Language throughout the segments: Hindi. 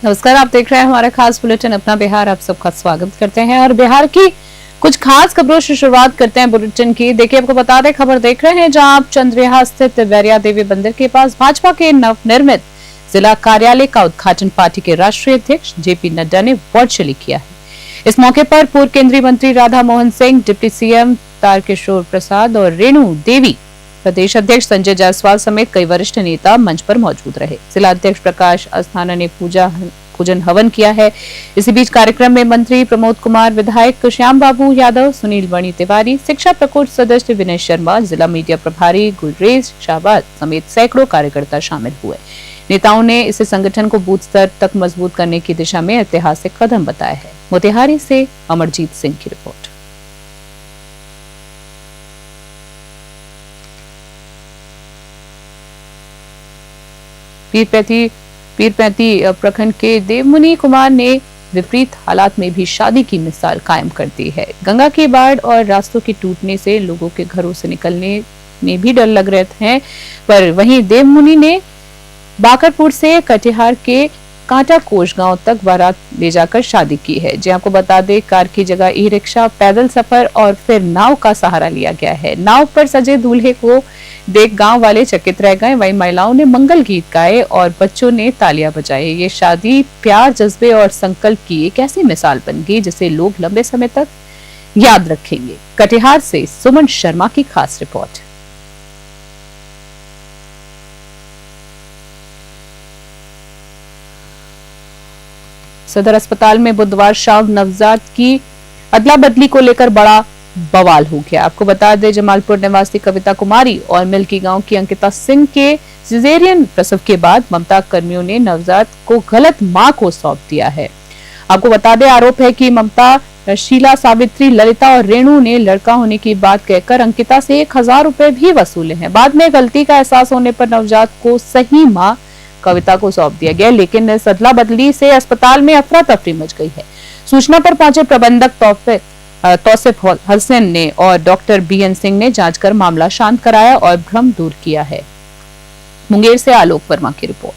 नमस्कार, आप देख रहे हैं हमारा खास बुलेटिन अपना बिहार। आप सबका स्वागत करते हैं और बिहार की कुछ खास खबरों से शुरुआत करते हैं बुलेटिन की। देखिए, आपको बता दें, खबर देख रहे हैं जहां आप चंद्रविहा स्थित वैरिया देवी मंदिर के पास भाजपा के नवनिर्मित जिला कार्यालय का उद्घाटन पार्टी के राष्ट्रीय अध्यक्ष जेपी नड्डा ने वर्चुअली किया है। इस मौके पर पूर्व केंद्रीय मंत्री राधा मोहन सिंह, डिप्टी सीएम तारकिशोर प्रसाद और रेणु देवी, प्रदेश अध्यक्ष संजय जायसवाल समेत कई वरिष्ठ नेता मंच पर मौजूद रहे। जिला अध्यक्ष प्रकाश अस्थाना ने पूजन हवन किया है। इसी बीच कार्यक्रम में मंत्री प्रमोद कुमार, विधायक श्याम बाबू यादव, सुनील वणी तिवारी, शिक्षा प्रकोष्ठ सदस्य विनय शर्मा, जिला मीडिया प्रभारी गुलरेज शाहबाज समेत सैकड़ों कार्यकर्ता शामिल हुए। नेताओं ने इसे संगठन को बूथ स्तर तक मजबूत करने की दिशा में ऐतिहासिक कदम बताया है। मोतिहारी से अमरजीत सिंह की रिपोर्ट। पीरपैंती प्रखंड के देवमुनि कुमार ने विपरीत हालात में भी शादी की मिसाल कायम कर दी है। गंगा की बाढ़ और रास्तों के टूटने से लोगों के घरों से निकलने में भी डर लग रहे हैं, पर वहीं देवमुनि ने बाकरपुर से कटिहार के कांटा कोष गांव तक बारात ले जाकर शादी की है। जी आपको बता दें, कार की जगह ई रिक्शा, पैदल सफर और फिर नाव का सहारा लिया गया है। नाव पर सजे दूल्हे को देख गांव वाले चकित रह गए। वहीं महिलाओं ने मंगल गीत गाए और बच्चों ने तालियां बजाई। ये शादी प्यार, जज्बे और संकल्प की एक ऐसी मिसाल बन गई जिसे लोग लंबे समय तक याद रखेंगे। कटिहार से सुमन शर्मा की खास रिपोर्ट। सदर अस्पताल में बुधवार शाम नवजात की अदला बदली को लेकर बड़ा बवाल हो गया। आपको बता दें, जमालपुर निवासी कविता कुमारी और मिल्की गांव की अंकिता सिंह के सिजेरियन प्रसव के बाद ममता कर्मियों ने नवजात को गलत मां को सौंप दिया है। आपको बता दें, आरोप है कि ममता, शीला, सावित्री, ललिता और रेणु ने लड़का होने की बात कहकर अंकिता से 1000 रुपए भी वसूले हैं। बाद में गलती का एहसास होने पर नवजात को सही मां कविता को सौंप दिया गया, लेकिन इस अदला बदली से अस्पताल में अफरा तफरी मच गई है। सूचना पर पहुंचे प्रबंधक तौसिफ हसन ने और डॉक्टर बीएन सिंह ने जांच कर मामला शांत कराया और भ्रम दूर किया है। मुंगेर से आलोक वर्मा की रिपोर्ट।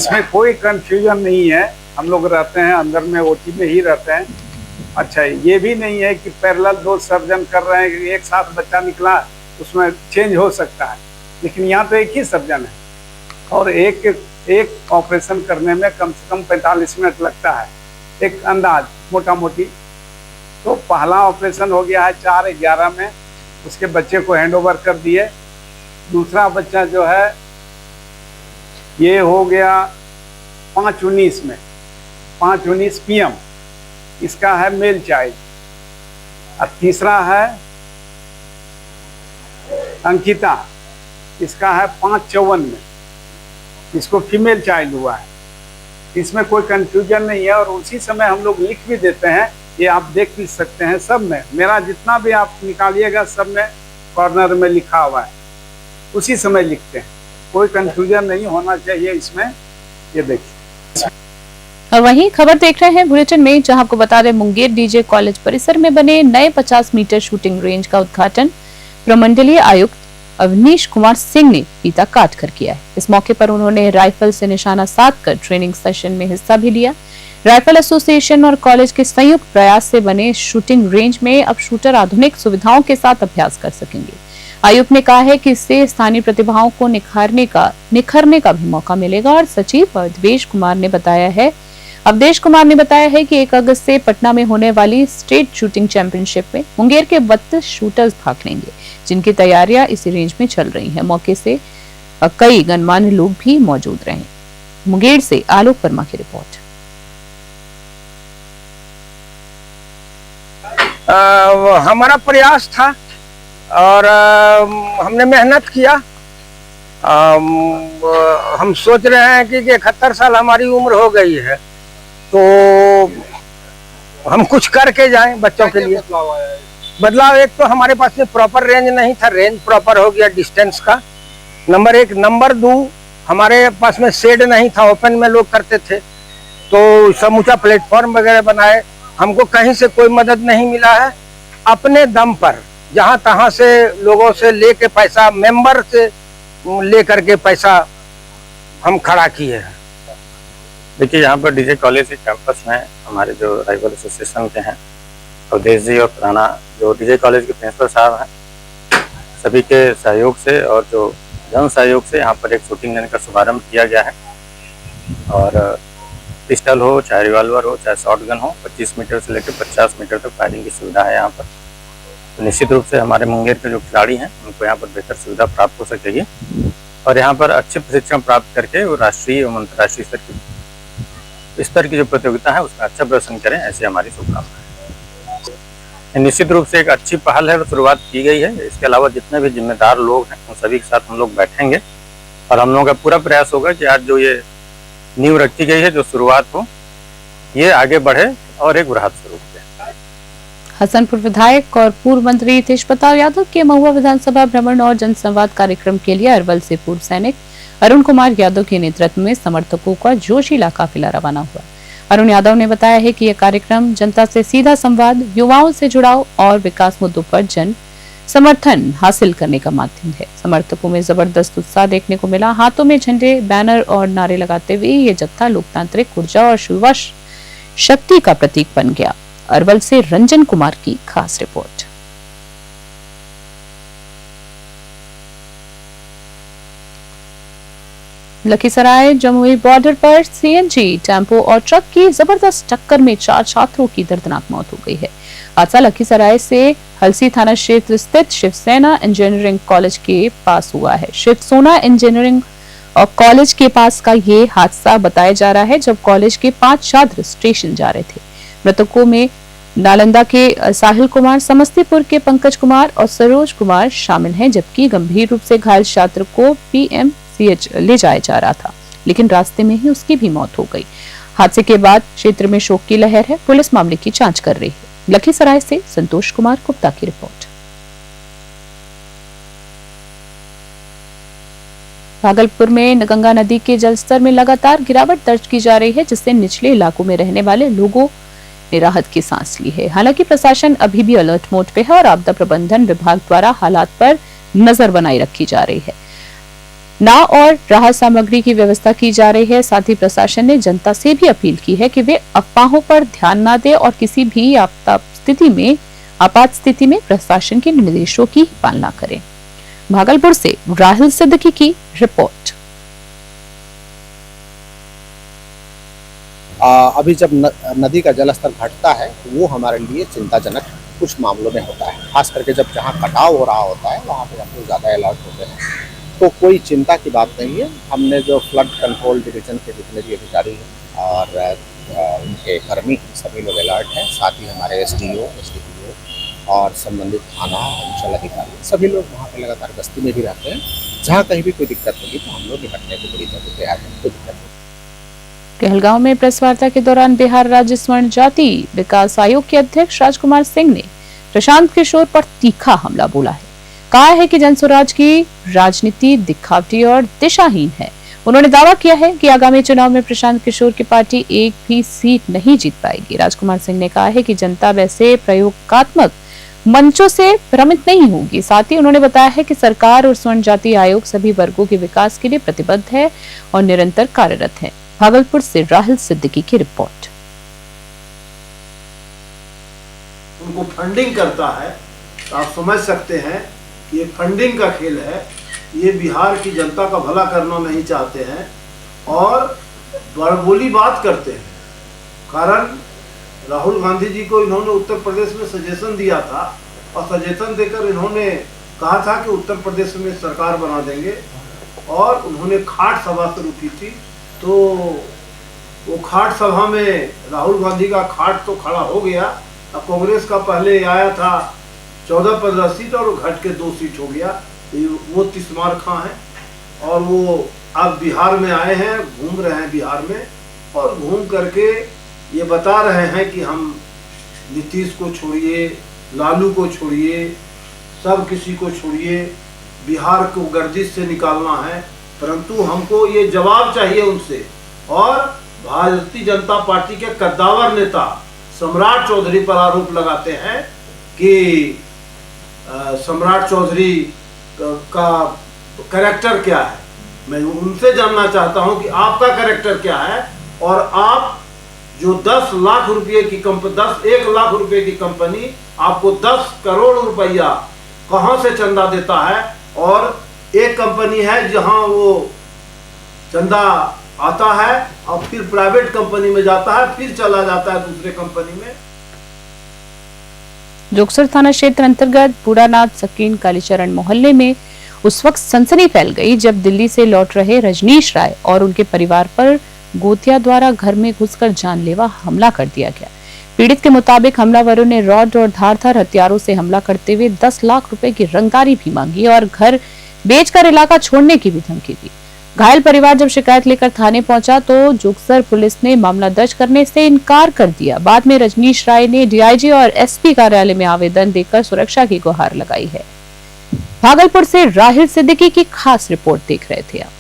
इसमें कोई कंफ्यूजन नहीं है। हम लोग रहते हैं अंदर में, ओटी में ही रहते हैं। अच्छा, ये भी नहीं है कि पैरेलल 2 सर्जन कर रहे हैं कि एक साथ बच्चा निकला, उसमें चेंज हो सकता है, लेकिन यहाँ तो एक ही सर्जन है और एक ऑपरेशन करने में कम से कम 45 मिनट लगता है, एक अंदाज मोटा मोटी। तो पहला ऑपरेशन हो गया है 4/11 में, उसके बच्चे को हैंडओवर कर दिए। दूसरा बच्चा जो है ये हो गया 5/19 में, 5/19 PM, इसका है मेल चाइल्ड। और तीसरा है अंकिता, इसका है 5/54 में, इसको फीमेल चाइल्ड हुआ है। इसमें कोई कंफ्यूजन नहीं है और उसी समय हम लोग लिख भी देते हैं, ये आप देख भी सकते हैं। सब में मेरा जितना भी आप निकालिएगा सब में कॉर्नर में लिखा हुआ है, उसी समय लिखते हैं। कोई कंफ्यूजन नहीं होना चाहिए इसमें, ये देखिए। और वहीं खबर देख रहे हैं बुलेटिन में, जहां आपको बता दें, मुंगेर डीजे कॉलेज परिसर में बने नए 50 मीटर शूटिंग रेंज का उद्घाटन प्रमंडलीय आयुक्त अवनीश कुमार सिंह ने फीता काट कर किया है। इस मौके पर उन्होंने राइफल से निशाना साधकर ट्रेनिंग सेशन में हिस्सा भी लिया। राइफल एसोसिएशन और कॉलेज के संयुक्त प्रयास से बने शूटिंग रेंज में अब शूटर आधुनिक सुविधाओं के साथ अभ्यास कर सकेंगे। आयुक्त ने कहा है कि इससे स्थानीय प्रतिभाओं को निखरने का भी मौका मिलेगा। और सचिव अवधेश कुमार ने बताया है कि 1 अगस्त से पटना में होने वाली स्टेट शूटिंग चैंपियनशिप में मुंगेर के 32 शूटर्स भाग लेंगे, जिनकी तैयारियां इसी रेंज में चल रही हैं। मौके से कई गणमान्य लोग भी मौजूद रहे। मुंगेर से आलोक वर्मा की रिपोर्ट। हमारा प्रयास था और हमने मेहनत किया। हम सोच रहे हैं कि 71 साल हमारी उम्र हो गई है, तो हम कुछ करके जाएं बच्चों के लिए। बदलाव एक तो हमारे पास में प्रॉपर रेंज नहीं था, रेंज प्रॉपर हो गया डिस्टेंस का, नंबर 1। नंबर 2, हमारे पास में शेड नहीं था, ओपन में लोग करते थे, तो समूचा प्लेटफॉर्म वगैरह बनाए। हमको कहीं से कोई मदद नहीं मिला है। अपने दम पर जहाँ तहाँ से लोगों से लेके पैसा, मेंबर से लेकर के पैसा हम खड़ा किए हैं। देखिए, यहाँ पर डीजे कॉलेज के कैंपस में हमारे जो राइवल एसोसिएशन के हैं अवधेश जी और पुराना जो डीजे कॉलेज के प्रिंसिपल साहब हैं, सभी के सहयोग से और जो जन सहयोग से यहाँ पर एक शूटिंग रेंज का शुभारम्भ किया गया है। और पिस्टल हो, चाहे रिवॉल्वर हो, चाहे शॉर्ट गन हो, 25 मीटर से लेकर 50 मीटर तक फायरिंग की सुविधा है यहाँ पर। तो निश्चित रूप से हमारे मुंगेर के जो खिलाड़ी हैं उनको यहाँ पर बेहतर सुविधा प्राप्त हो सकेगी और यहाँ पर अच्छे प्रशिक्षण प्राप्त करके वो राष्ट्रीय एवं अंतर्राष्ट्रीय स्तर की जो प्रतियोगिता है उसमें अच्छा प्रदर्शन करें, ऐसी हमारी शुभकामनाएं। निश्चित रूप से एक अच्छी पहल है, शुरुआत की गई है। इसके अलावा जितने भी जिम्मेदार लोग हैं उन सभी के साथ हम लोग बैठेंगे और हम लोगों का पूरा प्रयास होगा कि आज जो ये नींव रखी गई है, जो शुरुआत हो, ये आगे बढ़े और एक वृहद स्वरूप दे। हसनपुर विधायक और पूर्व मंत्री तेजप्रताप यादव के महुआ विधानसभा भ्रमण और जनसंवाद कार्यक्रम के लिए अरवल से पूर्व सैनिक अरुण कुमार यादव के नेतृत्व में समर्थकों का जोशीला काफिला रवाना हुआ। अरुण यादव ने बताया है कि यह कार्यक्रम जनता से सीधा संवाद, युवाओं से जुड़ाव और विकास मुद्दों पर जन समर्थन हासिल करने का माध्यम है। समर्थकों में जबरदस्त उत्साह देखने को मिला। हाथों में झंडे, बैनर और नारे लगाते हुए ये जत्था लोकतांत्रिक ऊर्जा और युवा शक्ति का प्रतीक बन गया। अरवल से रंजन कुमार की खास रिपोर्ट। लखीसराय जमुई बॉर्डर पर सीएनजी टेम्पो और ट्रक की जबरदस्त टक्कर में 4 छात्रों की दर्दनाक मौत हो गई है। हादसा लखीसराय से हलसी थाना क्षेत्र स्थित शिवसेना इंजीनियरिंग कॉलेज के पास हुआ है। शिवसोना इंजीनियरिंग कॉलेज के पास का ये हादसा बताया जा रहा है, जब कॉलेज के 5 छात्र स्टेशन जा रहे थे। मृतकों में नालंदा के साहिल कुमार, समस्तीपुर के पंकज कुमार और सरोज कुमार शामिल हैं, जबकि गंभीर रूप से घायल छात्र को पीएमसीएच ले जाया जा रहा था, लेकिन रास्ते में ही उसकी भी मौत हो गई। हादसे के बाद क्षेत्र में शोक की लहर है। पुलिस मामले की जांच कर रही है। लखीसराय से संतोष कुमार गुप्ता की रिपोर्ट। भागलपुर में गंगा नदी के जलस्तर में लगातार गिरावट दर्ज की जा रही है, जिससे निचले इलाकों में रहने वाले लोगों ने राहत की सांस ली है। हालांकि प्रशासन अभी भी अलर्ट मोड पे है और आपदा प्रबंधन विभाग द्वारा हालात पर नजर बनाई रखी जा रही है। नाव और राहत सामग्री की व्यवस्था की जा रही है। साथ ही प्रशासन ने जनता से भी अपील की है कि वे अफवाहों पर ध्यान न दें और किसी भी आपात स्थिति में प्रशासन के निर्देशों की पालना करें। भागलपुर से राहुल सिद्दीकी की रिपोर्ट। अभी जब नदी का जलस्तर घटता है तो वो हमारे लिए चिंताजनक कुछ मामलों में होता है, खास करके जब जहाँ कटाव हो रहा होता है वहाँ पे हम लोग ज़्यादा अलर्ट होते हैं। तो कोई चिंता की बात नहीं है। हमने जो फ्लड कंट्रोल डिवीजन के जितने भी अधिकारी हैं और उनके कर्मी सभी लोग अलर्ट हैं। साथ ही हमारे एसडीओ, एसडीपीओ और संबंधित थाना अंचल अधिकारी सभी लोग वहाँ पे लगातार गश्ती में भी रहते हैं। जहाँ कहीं भी कोई दिक्कत होगी तो हम लोग निपटने को पूरी तरह तैयार हैं, कोई दिक्कत नहीं। कहलगांव में प्रेस वार्ता के दौरान बिहार राज्य स्वर्ण जाति विकास आयोग के अध्यक्ष राजकुमार सिंह ने प्रशांत किशोर पर तीखा हमला बोला है। कहा है कि जनस्वराज की राजनीति दिखावटी और दिशाहीन है। उन्होंने दावा किया है कि आगामी चुनाव में प्रशांत किशोर की पार्टी एक भी सीट नहीं जीत पाएगी। राजकुमार सिंह ने कहा है कि जनता वैसे प्रयोगात्मक मंचों से भ्रमित नहीं होगी। साथ ही उन्होंने बताया है कि सरकार और स्वर्ण जाति आयोग सभी वर्गों के विकास के लिए प्रतिबद्ध है और निरंतर कार्यरत है। भागलपुर से राहुल सिद्दीकी की रिपोर्ट। उनको फंडिंग करता है तो आप समझ सकते हैं कि ये फंडिंग का खेल है। ये बिहार की जनता का भला करना नहीं चाहते हैं और बड़बोली बात करते हैं। कारण राहुल गांधी जी को इन्होंने उत्तर प्रदेश में सजेशन दिया था और सजेशन देकर इन्होंने कहा था कि उत्तर प्रदेश में सरकार बना देंगे और उन्होंने खाट सभा शुरू की थी। तो वो खाट सभा में राहुल गांधी का खाट तो खड़ा हो गया। अब कांग्रेस का पहले आया था 14-15 सीट और घट के 2 सीट हो गया। वो तिस्मार खां है और वो अब बिहार में आए हैं, घूम रहे हैं बिहार में और घूम करके ये बता रहे हैं कि हम नीतीश को छोड़िए, लालू को छोड़िए, सब किसी को छोड़िए, बिहार को गर्दिश से निकालना है। परंतु हमको ये जवाब चाहिए उनसे। और भारतीय जनता पार्टी के कद्दावर नेता सम्राट चौधरी पर आरोप लगाते हैं कि सम्राट चौधरी का कैरेक्टर क्या है। मैं उनसे जानना चाहता हूं कि आपका कैरेक्टर क्या है और आप जो 10 लाख रुपए की कंपनी, 1 लाख रुपए की कंपनी आपको 10 करोड़ रुपया कहां से चंदा देता है। और एक कंपनी है जहां वो चंदा आता है और फिर प्राइवेट कंपनी में जाता है, फिर चला जाता है दूसरे कंपनी में। जोगसर थाना क्षेत्र अंतर्गत बूढ़ानाथ सकीन कालीचरण मोहल्ले में उस वक्त सनसनी फैल गई जब दिल्ली से लौट रहे रजनीश राय और उनके परिवार पर गोतिया द्वारा घर में घुसकर जानलेवा हमला कर दिया गया। पीड़ित के मुताबिक हमलावरों ने रॉड और धारदार हथियारों से हमला करते हुए 10 लाख रुपए की रंगदारी भी मांगी और घर बेचकर इलाका छोड़ने की भी धमकी दी। घायल परिवार जब शिकायत लेकर थाने पहुंचा तो जोगसर पुलिस ने मामला दर्ज करने से इनकार कर दिया। बाद में रजनीश राय ने डीआईजी और एसपी कार्यालय में आवेदन देकर सुरक्षा की गुहार लगाई है। भागलपुर से राहिल सिद्दीकी की खास रिपोर्ट देख रहे थे आप।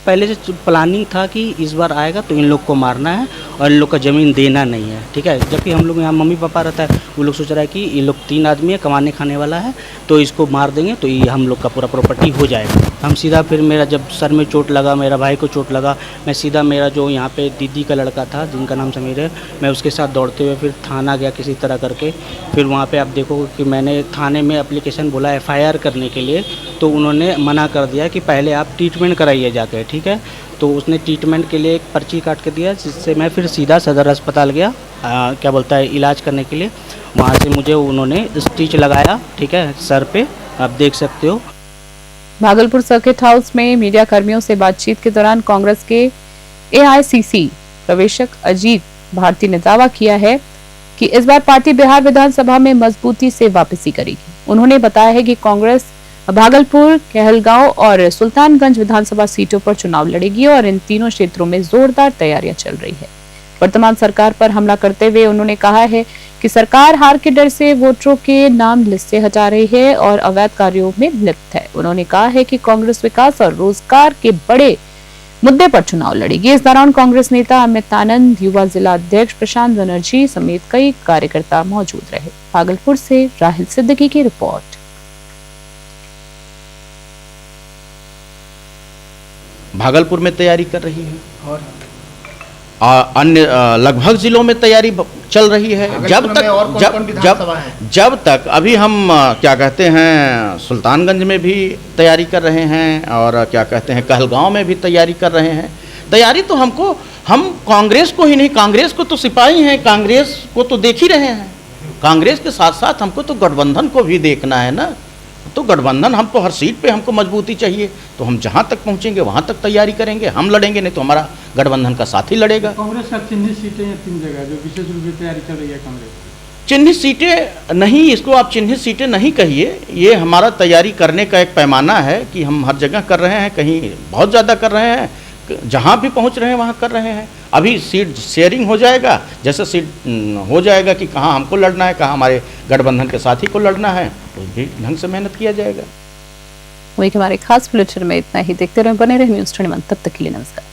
पहले से प्लानिंग था कि इस बार आएगा तो इन लोग को मारना है और इन लोग का ज़मीन देना नहीं है, ठीक है। जबकि हम लोग यहाँ मम्मी पापा रहता है, वो लोग सोच रहा है कि ये लोग 3 आदमी है, कमाने खाने वाला है, तो इसको मार देंगे तो ये हम लोग का पूरा प्रॉपर्टी हो जाएगा। हम सीधा फिर मेरा जब सर में चोट लगा, मेरा भाई को चोट लगा, मैं सीधा मेरा जो यहाँ पे दीदी का लड़का था जिनका नाम समीर है, मैं उसके साथ दौड़ते हुए फिर थाना गया किसी तरह करके। फिर वहाँ पे आप देखो कि मैंने थाने में एप्लीकेशन बोला FIR करने के लिए, तो उन्होंने मना कर दिया कि पहले आप ट्रीटमेंट कराइए जाके, ठीक है। तो उसने ट्रीटमेंट के लिए एक पर्ची काट के दिया, जिससे मैं फिर सीधा सदर अस्पताल गया क्या बोलता है इलाज करने के लिए। वहाँ से मुझे उन्होंने स्टिच लगाया, ठीक है, सर पे, आप देख सकते हो। भागलपुर सर्किट हाउस में मीडिया कर्मियों से बातचीत के दौरान कांग्रेस के AICC प्रवेशक अजीत भारती ने दावा किया है कि इस बार पार्टी बिहार विधानसभा में मजबूती से वापसी करेगी। उन्होंने बताया है कि कांग्रेस भागलपुर, कहलगांव और सुल्तानगंज विधानसभा सीटों पर चुनाव लड़ेगी और इन तीनों क्षेत्रों में जोरदार तैयारियां चल रही है। वर्तमान सरकार पर हमला करते हुए उन्होंने कहा है कि सरकार हार के डर से वोटरों के नाम लिस्ट से हटा रही है और अवैध कार्यों में लिप्त है। उन्होंने कहा है कि कांग्रेस विकास और रोजगार के बड़े मुद्दे पर चुनाव लड़ेगी। इस दौरान कांग्रेस नेता अमित आनंद, युवा जिला अध्यक्ष प्रशांत बनर्जी समेत कई कार्यकर्ता मौजूद रहे। भागलपुर से राहिल सिद्दीकी की रिपोर्ट। भागलपुर में तैयारी कर रही है और अन्य लगभग जिलों में तैयारी चल रही है। जब तक अभी हम क्या कहते हैं सुल्तानगंज में भी तैयारी कर रहे हैं और क्या कहते हैं कहलगांव में भी तैयारी कर रहे हैं। तैयारी तो हम कांग्रेस को ही नहीं, कांग्रेस को तो सिपाही हैं, कांग्रेस को तो देख ही रहे हैं। कांग्रेस के साथ साथ हमको तो गठबंधन को भी देखना है ना। तो गठबंधन, हमको हर सीट पे हमको मजबूती चाहिए, तो हम जहाँ तक पहुँचेंगे वहाँ तक तैयारी करेंगे। हम लड़ेंगे नहीं तो हमारा गठबंधन का साथी लड़ेगा। कांग्रेस का चिन्हित सीटें हैं 3 जगह जो विशेष रूप से तैयारी कर रही है कांग्रेस। चिन्हित सीटें नहीं, इसको आप चिन्हित सीटें नहीं कहिए। ये हमारा तैयारी करने का एक पैमाना है कि हम हर जगह कर रहे हैं, कहीं बहुत ज़्यादा कर रहे हैं, जहाँ भी पहुँच रहे हैं वहाँ कर रहे हैं। अभी सीट शेयरिंग हो जाएगा, जैसे सीट हो जाएगा कि कहाँ हमको लड़ना है, कहाँ हमारे गठबंधन के साथी को लड़ना है, तो भी ढंग से मेहनत किया जाएगा। वही हमारे खास बुलेटिन में इतना ही। देखते रहे, बने रहे न्यूज़ 21। तब तक के लिए नमस्कार।